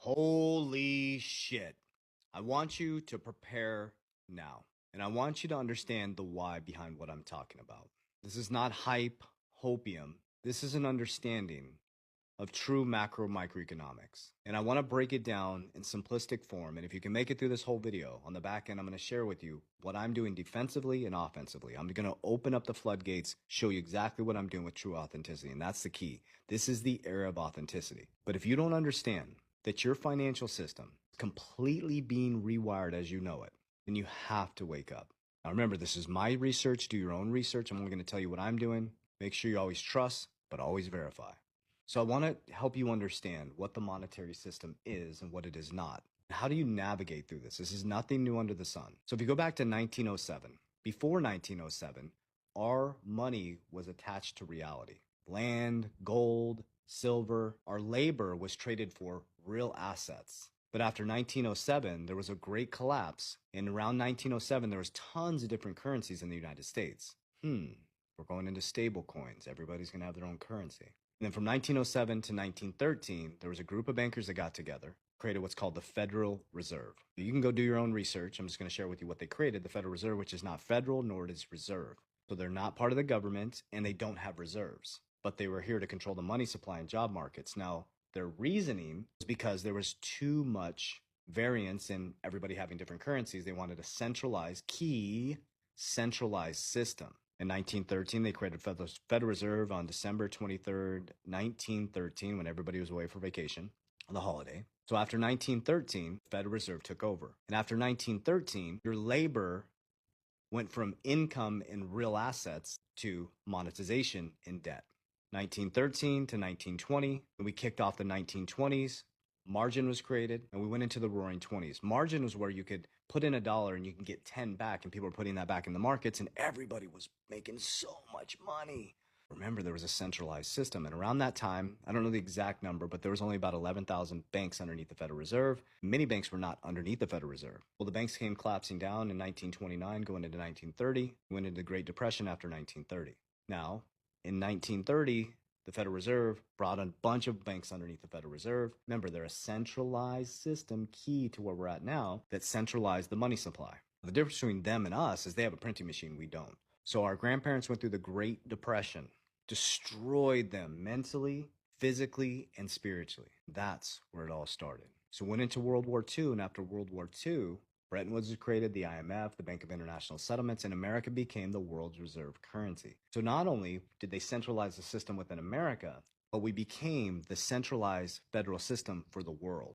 Holy shit. I want you to prepare now. And I want you to understand the why behind what I'm talking about. This is not hype, hopium. This is an understanding of true macro microeconomics. And I want to break it down in simplistic form. And if you can make it through this whole video, on the back end, I'm going to share with you what I'm doing defensively and offensively. I'm going to open up the floodgates, show you exactly what I'm doing with true authenticity. And that's the key. This is the era of authenticity. But if you don't understand that your financial system is completely being rewired as you know it, then you have to wake up. Now remember, this is my research. Do your own research. I'm only going to tell you what I'm doing. Make sure you always trust, but always verify. So I want to help you understand what the monetary system is and what it is not. How do you navigate through this? This is nothing new under the sun. So if you go back to 1907, before 1907, our money was attached to reality. Land, gold, silver, our labor was traded for real assets. But after 1907, there was a great collapse. And around 1907, there was tons of different currencies in the United States. We're going into stable coins. Everybody's going to have their own currency. And then from 1907 to 1913, there was a group of bankers that got together, created what's called the Federal Reserve. You can go do your own research. I'm just going to share with you what they created, the Federal Reserve, which is not federal, nor it is reserve. So they're not part of the government, and they don't have reserves. But they were here to control the money supply and job markets. Now, their reasoning was because there was too much variance in everybody having different currencies. They wanted a centralized system. In 1913, they created Federal Reserve on December 23rd, 1913, when everybody was away for vacation on the holiday. So after 1913, Federal Reserve took over. And after 1913, your labor went from income in real assets to monetization in debt. 1913 to 1920, we kicked off the 1920s. Margin was created, and we went into the roaring 20s. Margin was where you could put in $1 and you can get 10 back, and people were putting that back in the markets, and everybody was making so much money. Remember, there was a centralized system, and around that time, I don't know the exact number, but there was only about 11,000 banks underneath the Federal Reserve. Many banks were not underneath the Federal Reserve. Well, the banks came collapsing down in 1929, going into 1930, went into the Great Depression after 1930. Now, in 1930, the Federal Reserve brought a bunch of banks underneath the Federal Reserve. Remember, they're a centralized system, key to where we're at now, that centralized the money supply. The difference between them and us is they have a printing machine, we don't. So our grandparents went through the Great Depression, destroyed them mentally, physically, and spiritually. That's where it all started. So went into World War II, and after World War II, Bretton Woods was created, the IMF, the Bank of International Settlements, and America became the world's reserve currency. So not only did they centralize the system within America, but we became the centralized federal system for the world.